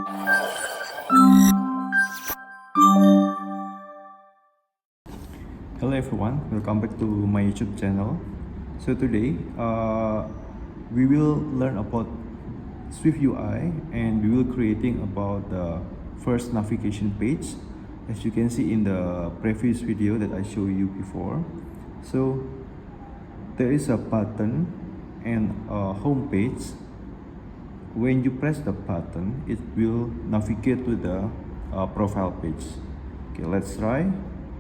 Hello everyone, welcome back to my YouTube channel. So today we will learn about SwiftUI and we will creating about the first navigation page, as you can see in the previous video that I showed you before. So there is a button and a home page. When you press the button, it will navigate to the profile page. Okay, let's try.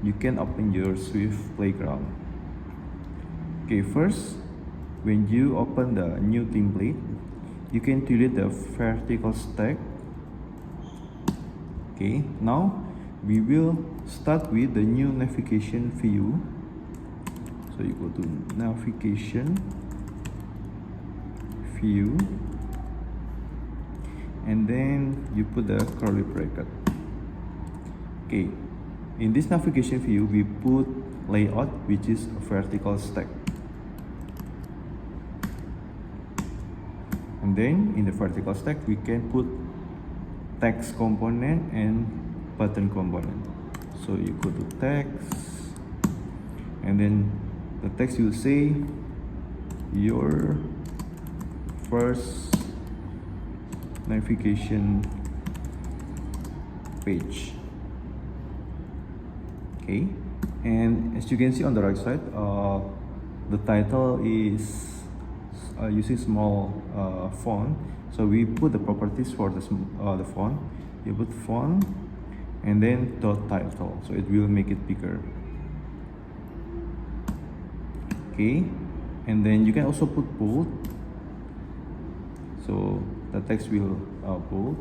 You can open your Swift playground. Okay, first, when you open the new template, you can delete the vertical stack. Okay, now we will start with the new navigation view. So you go to navigation view, and then you put the curly bracket. Okay. In this navigation view, we put layout, which is a vertical stack. And then in the vertical stack, we can put text component and button component. So you go to text, and then the text will say your first navigation page. Okay, and as you can see on the right side, the title is using small font. So we put the properties for the font. You put font and then dot title, so it will make it bigger. Okay, and then you can also put bold, so the text will bold.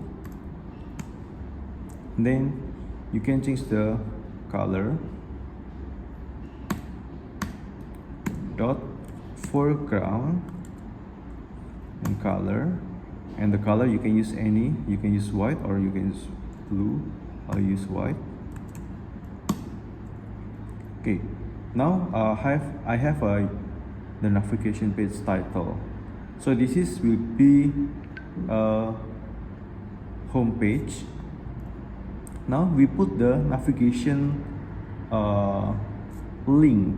And then you can change the color, dot foreground and color, and the color you can use any. You can use white or you can use blue. I'll use white. Okay, now I have the navigation page title. So this will be a home page. Now we put the navigation link,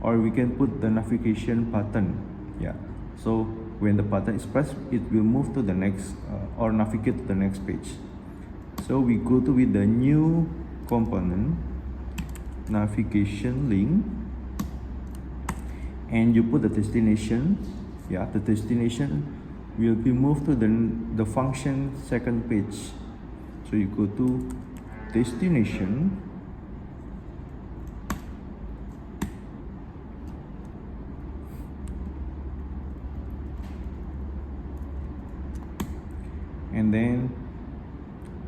or we can put the navigation button. Yeah, so when the button is pressed, it will move to the next or navigate to the next page. So we go to with the new component, navigation link, and you put the destination. Yeah, the destination will be moved to the function second page. So you go to destination, and then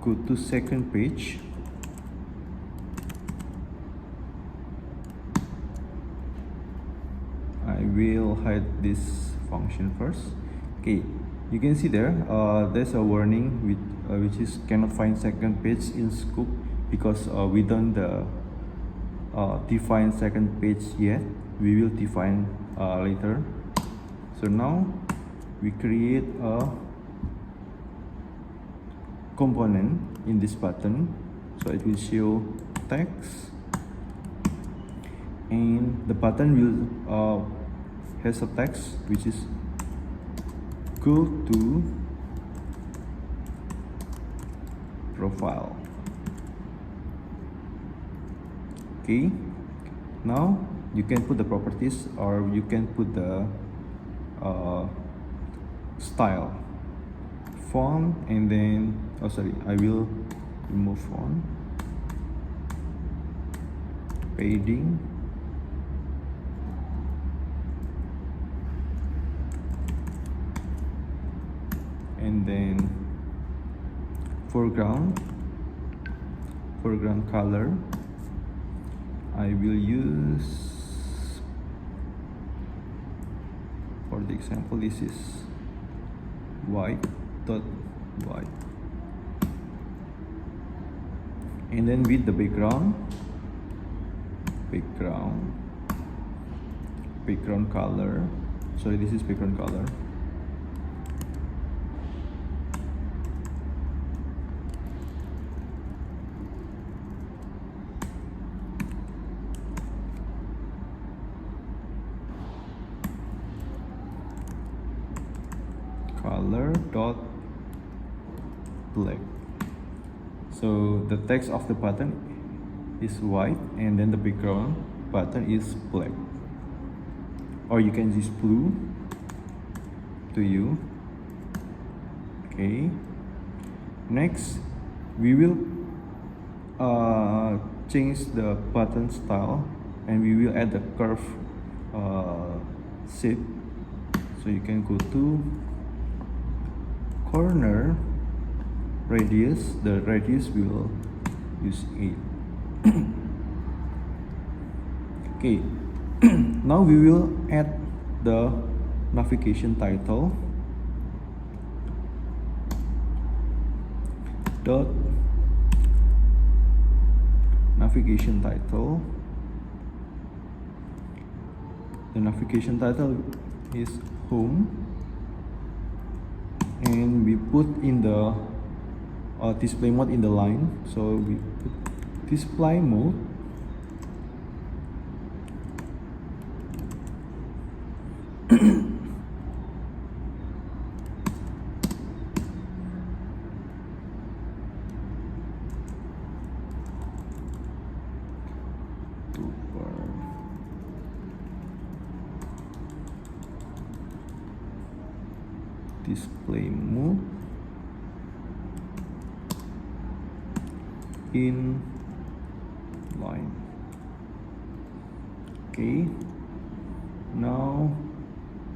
go to second page. I will hide this function first. Okay, you can see there there's a warning with which is cannot find second page in scope, because we don't define second page yet. We will define later. So now we create a component in this button, so it will show text, and the button will has a text which is go to profile. Okay, now you can put the properties, or you can put the style, font, and then I will remove font, padding, and then foreground color. I will use, for the example, this is white, and then with the background color. So this is background color. color dot black. So the text of the button is white and then the background button is black, or you can use blue to you. Okay, next we will change the button style and we will add the curve shape. So you can go to corner radius, the radius will use 8. Okay, now we will add the navigation title dot navigation title. The navigation title is home, and we put in the display mode in the line. So we put display mode display mode in line. Okay, now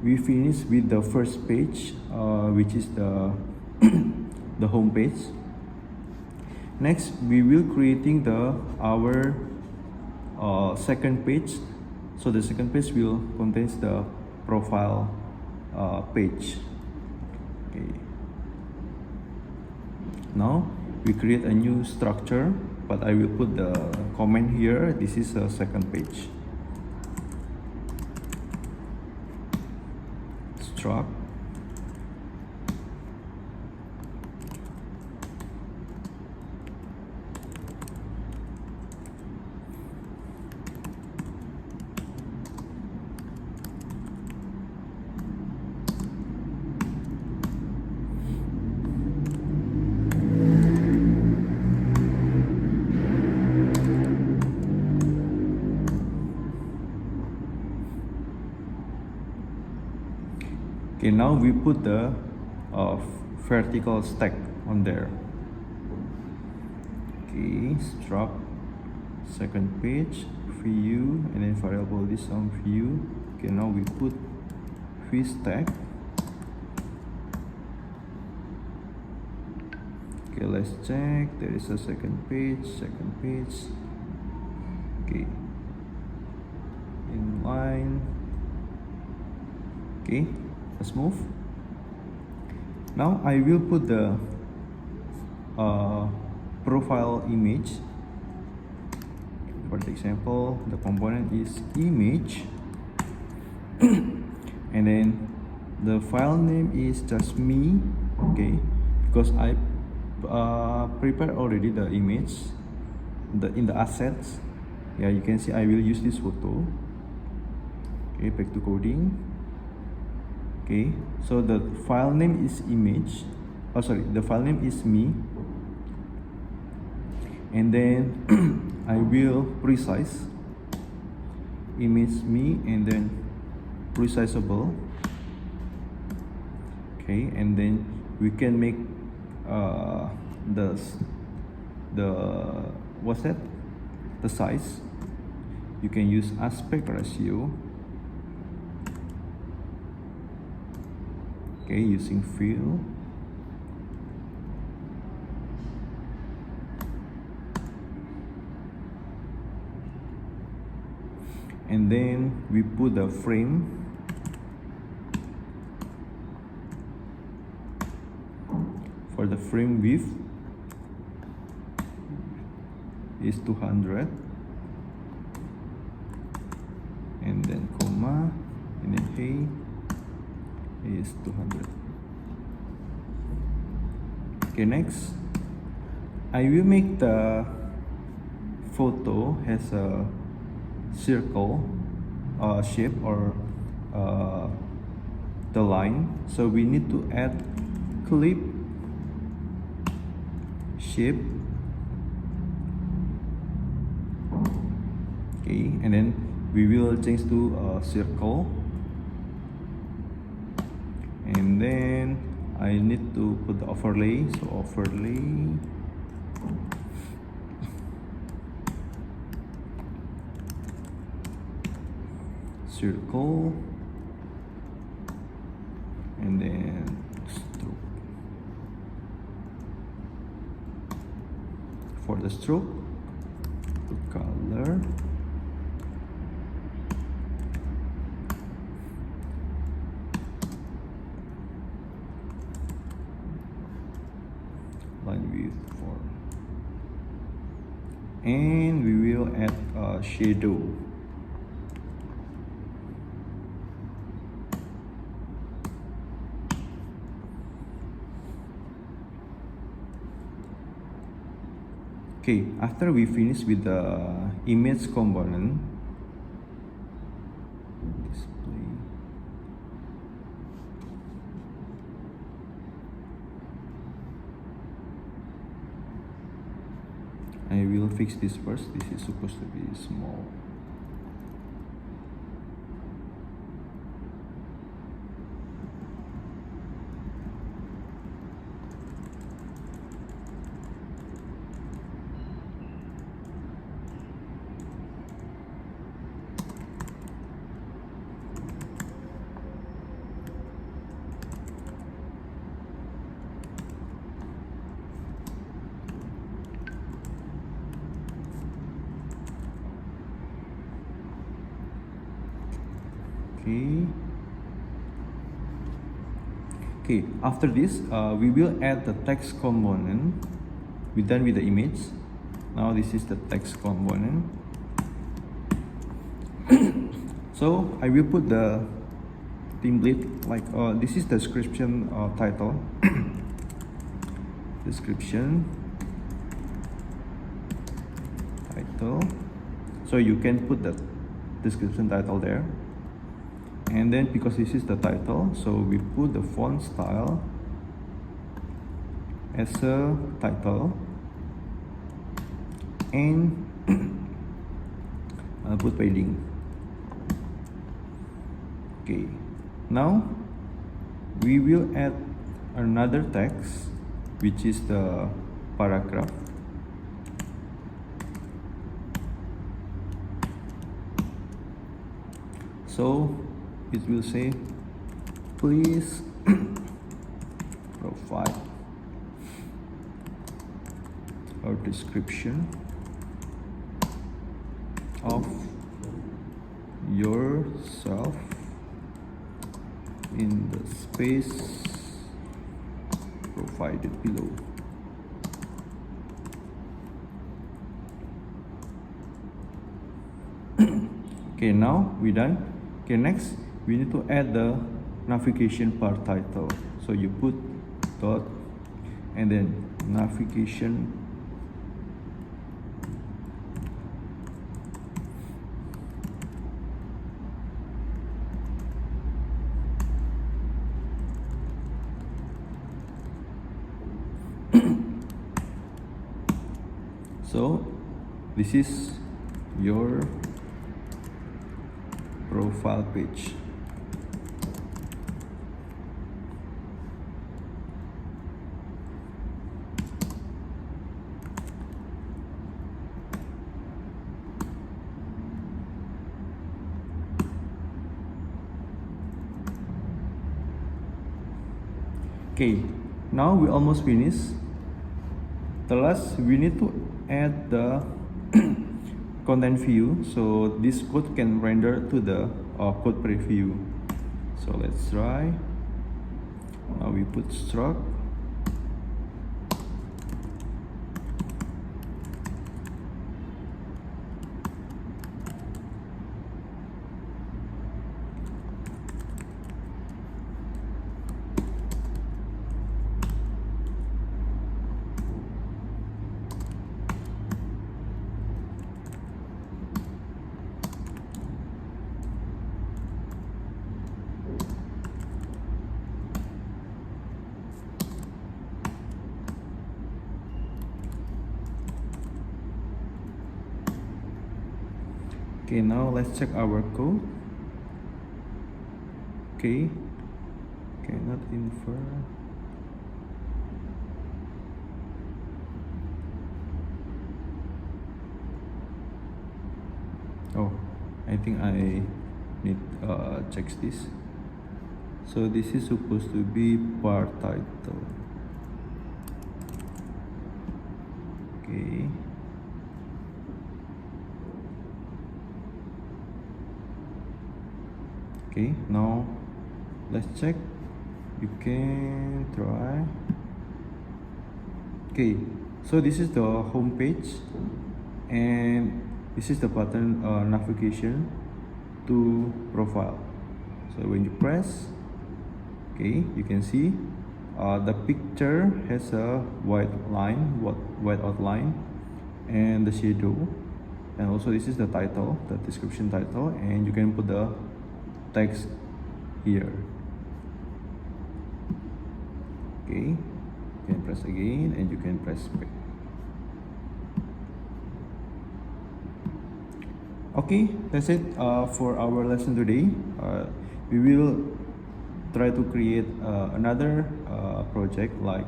we finish with the first page, which is the the home page. Next we will creating our second page. So the second page will contains the profile page. Okay, now we create a new structure, but I will put the comment here. This is a second page. Struct Okay, now we put the vertical stack on there. Okay, struct second page, view, and then variable this on view. Okay, now we put v stack. Okay, let's check. There is a second page. Okay, in line. Okay, let's move. Now I will put the profile image. For the example, the component is image, and then the file name is just me. Okay, because I prepared already the image in the assets. Yeah, you can see I will use this photo. Okay, back to coding. Okay, so the file name is image. Oh, sorry, the file name is me. And then I will resize image me and then resizable. Okay, and then we can make the what's that? The size. You can use aspect ratio. Okay, using fill. And then we put the frame. For the frame width is 200. And then comma, and then hey is 200. Okay, next I will make the photo has a circle shape or the line, so we need to add clip shape. Okay, and then we will change to a circle, and then I need to put the overlay, so overlay, circle, and then stroke. For the stroke, put color, line width 4, and we will add a shadow. Okay, after we finish with the image component, display, I will fix this first. This is supposed to be small. Okay, after this, we will add the text component. We're done with the image. Now this is the text component. So I will put the template, like this is the description title. Description title. So you can put the description title there. And then because this is the title, so we put the font style as a title, and I'll put padding. Okay, now we will add another text, which is the paragraph. So it will say, please provide a description of yourself in the space provided below. Okay, now we're done. Okay, next we need to add the navigation part title. So you put dot and then navigation so this is your profile page. Okay, now we almost finished. The last, we need to add the content view, so this code can render to the code preview. So let's try. Now we put struct, Okay, now let's check our code. Okay, not infer. Oh, I think I need check this. So this is supposed to be part title. Okay. Okay, now let's check. You can try. Okay, so this is the home page, and this is the button navigation to profile. So when you press, okay, you can see the picture has a white outline, and the shadow, and also this is the title, the description title, and you can put the text here. Okay, you can press again and you can press back. Okay, that's it for our lesson today. We will try to create another project like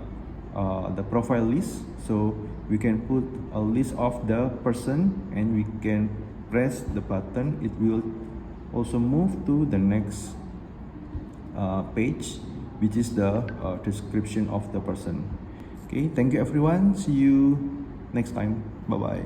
the profile list, so we can put a list of the person and we can press the button. It will also move to the next page, which is the description of the person. Okay, thank you everyone. See you next time. Bye bye.